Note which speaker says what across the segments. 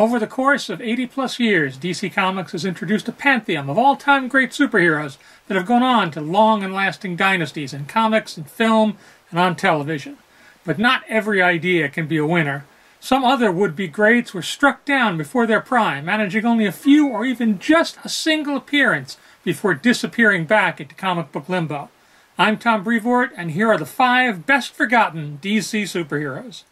Speaker 1: Over the course of 80-plus years, DC Comics has introduced a pantheon of all-time great superheroes that have gone on to long and lasting dynasties in comics and film and on television. But not every idea can be a winner. Some other would-be greats were struck down before their prime, managing only a few or even just a single appearance before disappearing back into comic book limbo. I'm Tom Brevoort, and here are the 5 best-forgotten DC superheroes.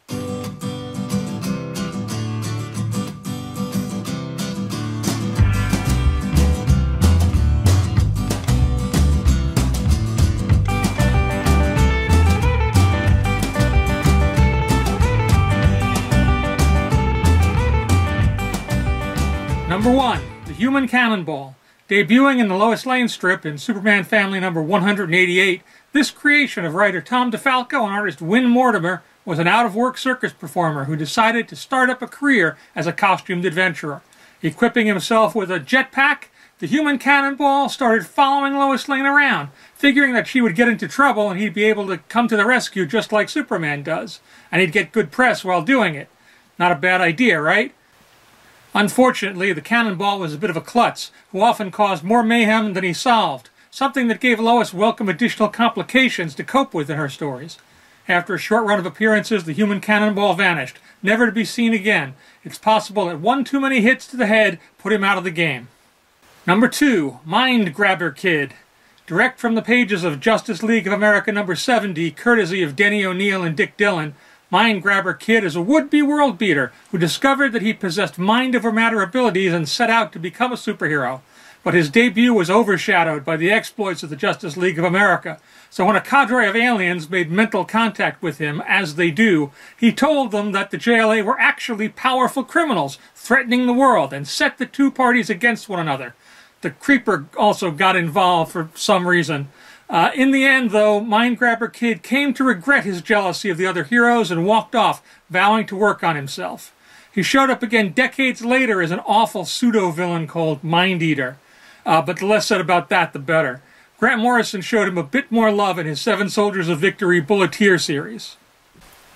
Speaker 1: Number 1. The Human Cannonball. Debuting in the Lois Lane strip in Superman Family number 188, this creation of writer Tom DeFalco and artist Win Mortimer was an out-of-work circus performer who decided to start up a career as a costumed adventurer. Equipping himself with a jetpack, the Human Cannonball started following Lois Lane around, figuring that she would get into trouble and he'd be able to come to the rescue just like Superman does, and he'd get good press while doing it. Not a bad idea, right? Unfortunately, the Cannonball was a bit of a klutz, who often caused more mayhem than he solved, something that gave Lois welcome additional complications to cope with in her stories. After a short run of appearances, the Human Cannonball vanished, never to be seen again. It's possible that one too many hits to the head put him out of the game. Number 2. Mind Grabber Kid. Direct from the pages of Justice League of America number 70, courtesy of Denny O'Neil and Dick Dillon, Mind Grabber Kid is a would-be world beater who discovered that he possessed mind-over-matter abilities and set out to become a superhero. But his debut was overshadowed by the exploits of the Justice League of America, so when a cadre of aliens made mental contact with him, as they do, he told them that the JLA were actually powerful criminals threatening the world and set the two parties against one another. The Creeper also got involved for some reason. In the end, though, Mind Grabber Kid came to regret his jealousy of the other heroes and walked off, vowing to work on himself. He showed up again decades later as an awful pseudo-villain called Mind Eater. But the less said about that, the better. Grant Morrison showed him a bit more love in his 7 Soldiers of Victory Bulleteer series.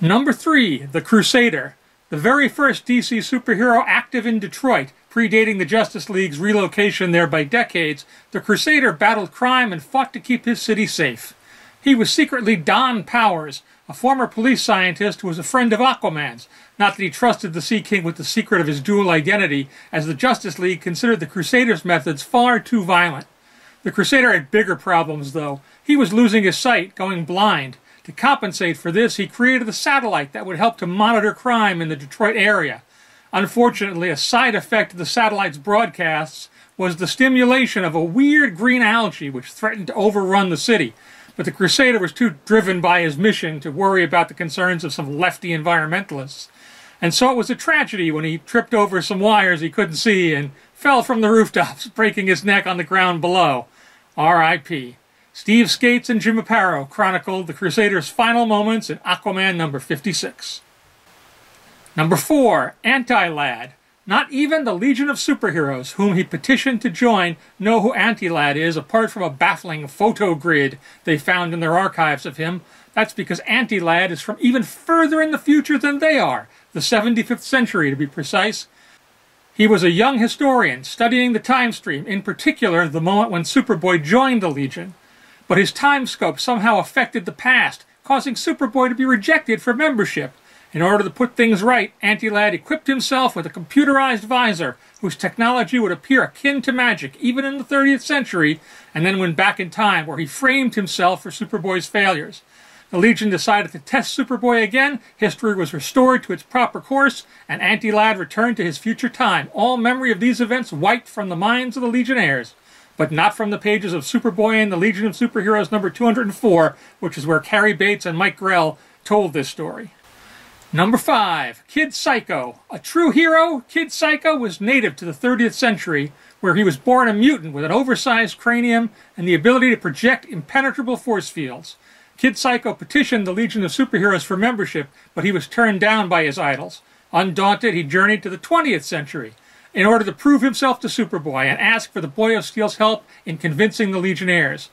Speaker 1: Number 3. The Crusader. The very first DC superhero active in Detroit, predating the Justice League's relocation there by decades, the Crusader battled crime and fought to keep his city safe. He was secretly Don Powers, a former police scientist who was a friend of Aquaman's. Not that he trusted the Sea King with the secret of his dual identity, as the Justice League considered the Crusader's methods far too violent. The Crusader had bigger problems, though. He was losing his sight, going blind. To compensate for this, he created a satellite that would help to monitor crime in the Detroit area. Unfortunately, a side effect of the satellite's broadcasts was the stimulation of a weird green algae which threatened to overrun the city. But the Crusader was too driven by his mission to worry about the concerns of some lefty environmentalists. And so it was a tragedy when he tripped over some wires he couldn't see and fell from the rooftops, breaking his neck on the ground below. R.I.P. Steve Skates and Jim Aparo chronicled the Crusader's final moments in Aquaman number 56. Number 4. Antilad. Not even the Legion of Superheroes, whom he petitioned to join, know who Antilad is, apart from a baffling photo grid they found in their archives of him. That's because Antilad is from even further in the future than they are, the 75th century to be precise. He was a young historian studying the time stream, in particular the moment when Superboy joined the Legion. But his time scope somehow affected the past, causing Superboy to be rejected for membership. In order to put things right, Antilad equipped himself with a computerized visor, whose technology would appear akin to magic even in the 30th century, and then went back in time, where he framed himself for Superboy's failures. The Legion decided to test Superboy again, history was restored to its proper course, and Antilad returned to his future time, all memory of these events wiped from the minds of the Legionnaires. But not from the pages of Superboy and the Legion of Superheroes number 204, which is where Cary Bates and Mike Grell told this story. Number 5. Kid Psycho. A true hero, Kid Psycho was native to the 30th century, where he was born a mutant with an oversized cranium and the ability to project impenetrable force fields. Kid Psycho petitioned the Legion of Superheroes for membership, but he was turned down by his idols. Undaunted, he journeyed to the 20th century in order to prove himself to Superboy and ask for the Boy of Steel's help in convincing the Legionnaires.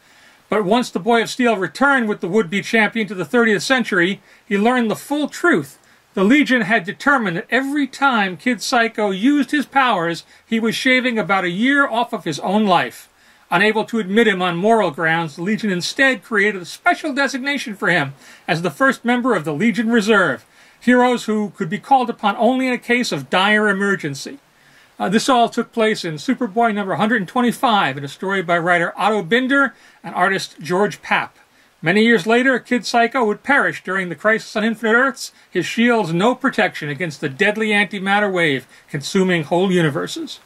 Speaker 1: But once the Boy of Steel returned with the would-be champion to the 30th century, he learned the full truth. The Legion had determined that every time Kid Psycho used his powers, he was shaving about a year off of his own life. Unable to admit him on moral grounds, the Legion instead created a special designation for him as the first member of the Legion Reserve, heroes who could be called upon only in a case of dire emergency. This all took place in Superboy number 125 in a story by writer Otto Binder and artist George Papp. Many years later, Kid Psycho would perish during the Crisis on Infinite Earths, his shields no protection against the deadly antimatter wave consuming whole universes.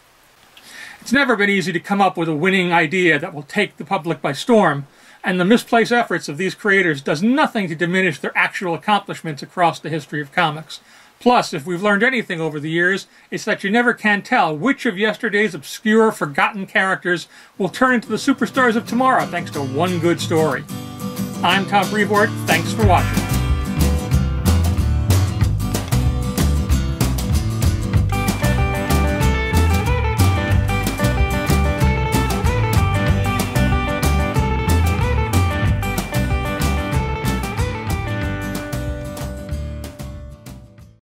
Speaker 1: It's never been easy to come up with a winning idea that will take the public by storm, and the misplaced efforts of these creators does nothing to diminish their actual accomplishments across the history of comics. Plus, if we've learned anything over the years, it's that you never can tell which of yesterday's obscure, forgotten characters will turn into the superstars of tomorrow thanks to one good story. I'm Tom Brevoort. Thanks for watching.